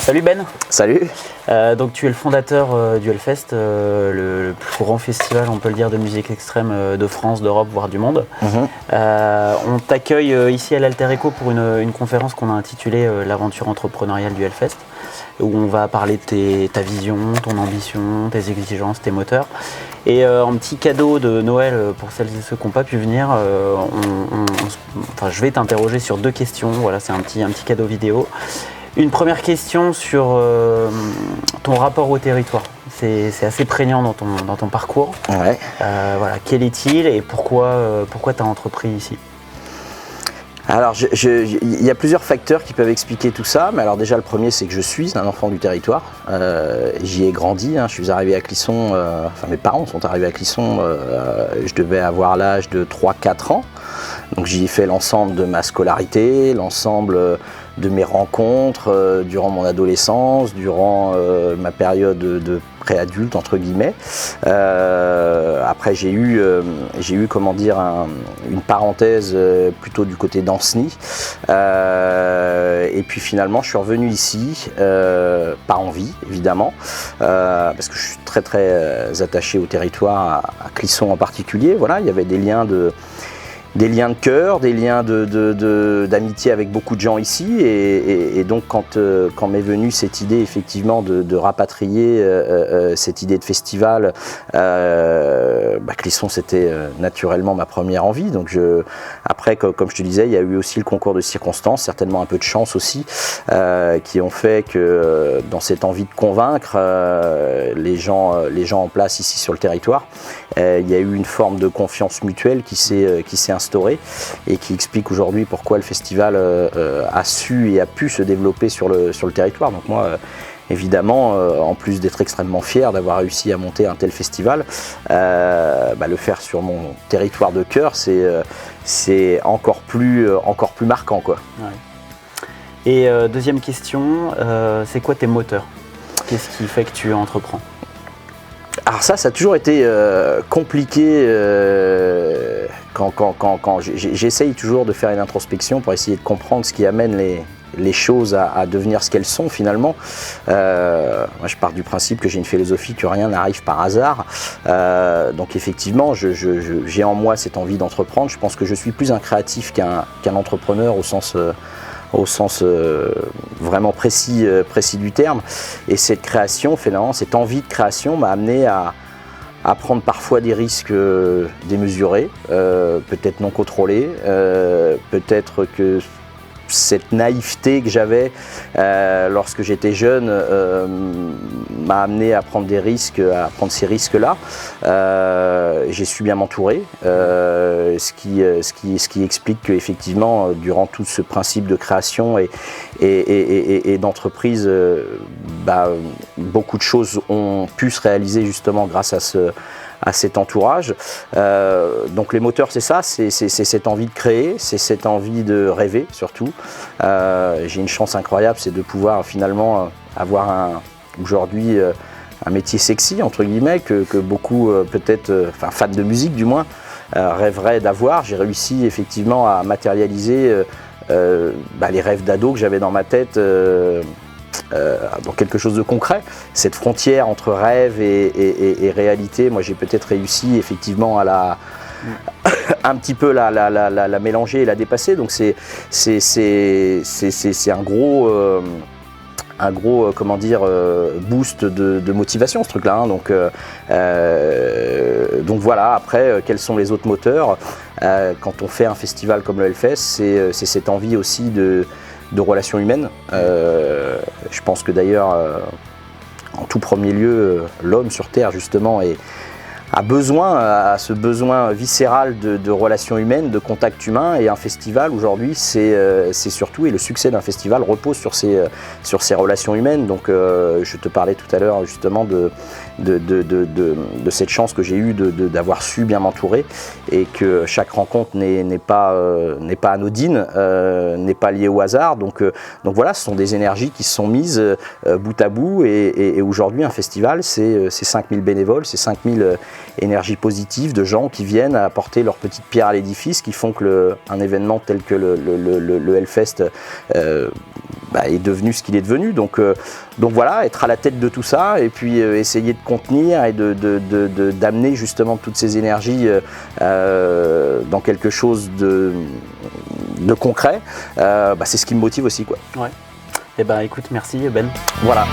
Salut Ben. Salut. Donc tu es le fondateur du Hellfest, le plus grand festival, on peut le dire, de musique extrême de France, d'Europe, voire du monde. On t'accueille ici à l'Alter Echo pour une conférence qu'on a intitulée l'aventure entrepreneuriale du Hellfest, où on va parler de ta vision, ton ambition, tes exigences, tes moteurs. Et en petit cadeau de Noël pour celles et ceux qui n'ont pas pu venir, je vais t'interroger sur 2 questions. Voilà, c'est un petit cadeau vidéo. Une première question sur ton rapport au territoire. C'est assez prégnant dans ton parcours. Ouais. Voilà, quel est-il et pourquoi tu as entrepris ici? Alors, il y a plusieurs facteurs qui peuvent expliquer tout ça. Mais alors déjà, le premier, c'est que je suis un enfant du territoire. J'y ai grandi. Je suis arrivé à Clisson, mes parents sont arrivés à Clisson, je devais avoir l'âge de 3-4 ans. Donc j'y ai fait l'ensemble de ma scolarité, l'ensemble de mes rencontres durant mon adolescence, durant ma période de préadulte entre guillemets. Après j'ai eu comment dire une parenthèse plutôt du côté d'Ancenis. Et puis finalement je suis revenu ici, pas envie évidemment, parce que je suis très très attaché au territoire, à Clisson en particulier. Voilà, il y avait des liens de cœur, des liens d'amitié avec beaucoup de gens ici, et donc quand m'est venue cette idée effectivement de rapatrier cette idée de festival, Clisson c'était naturellement ma première envie. Donc après, comme je te disais, il y a eu aussi le concours de circonstances, certainement un peu de chance aussi, qui ont fait que dans cette envie de convaincre les gens en place ici sur le territoire, il y a eu une forme de confiance mutuelle qui s'est instaurée et qui explique aujourd'hui pourquoi le festival a su et a pu se développer sur le territoire. Donc moi, évidemment, en plus d'être extrêmement fier d'avoir réussi à monter un tel festival, le faire sur mon territoire de cœur, c'est encore plus marquant, quoi. Ouais. Et deuxième question, c'est quoi tes moteurs? Qu'est-ce qui fait que tu entreprends? Alors ça a toujours été compliqué quand j'essaye toujours de faire une introspection pour essayer de comprendre ce qui amène les choses à devenir ce qu'elles sont finalement. Moi je pars du principe que j'ai une philosophie que rien n'arrive par hasard. Donc effectivement j'ai en moi cette envie d'entreprendre. Je pense que je suis plus un créatif qu'un entrepreneur au sens vraiment précis du terme. Et cette création, finalement, cette envie de création m'a amené à prendre parfois des risques démesurés, peut-être non contrôlés, peut-être que cette naïveté que j'avais lorsque j'étais jeune m'a amené à prendre des risques, à prendre ces risques-là. J'ai su bien m'entourer, ce qui explique qu'effectivement, durant tout ce principe de création et d'entreprise, beaucoup de choses ont pu se réaliser justement grâce à cet entourage. Donc les moteurs, c'est ça, c'est cette envie de créer, c'est cette envie de rêver surtout. J'ai une chance incroyable, c'est de pouvoir finalement avoir aujourd'hui un métier sexy entre guillemets que beaucoup peut-être, fans de musique du moins, rêveraient d'avoir. J'ai réussi effectivement à matérialiser les rêves d'ado que j'avais dans ma tête, dans quelque chose de concret. Cette frontière entre rêve et réalité, moi j'ai peut-être réussi effectivement à un petit peu la mélanger et la dépasser. Donc c'est un gros comment dire boost de motivation, ce truc-là. Donc voilà. Après, quels sont les autres moteurs? Quand on fait un festival comme le Hellfest, c'est cette envie aussi de relations humaines. Je pense que d'ailleurs, en tout premier lieu, l'homme sur Terre justement a ce besoin viscéral de relations humaines, de contact humain, et un festival aujourd'hui c'est surtout, et le succès d'un festival repose sur ces relations humaines. Donc je te parlais tout à l'heure justement de cette chance que j'ai eue d'avoir su bien m'entourer, et que chaque rencontre n'est pas anodine, n'est pas liée au hasard. Donc voilà, ce sont des énergies qui se sont mises bout à bout, et aujourd'hui un festival c'est 5000 bénévoles, c'est 5000 énergie positive de gens qui viennent apporter leur petite pierre à l'édifice, qui font que un événement tel que le Hellfest est devenu ce qu'il est devenu. Donc voilà, être à la tête de tout ça et puis essayer de contenir et d'amener justement toutes ces énergies dans quelque chose de concret, c'est ce qui me motive aussi, quoi. Ouais. Et écoute, merci Ben. Voilà.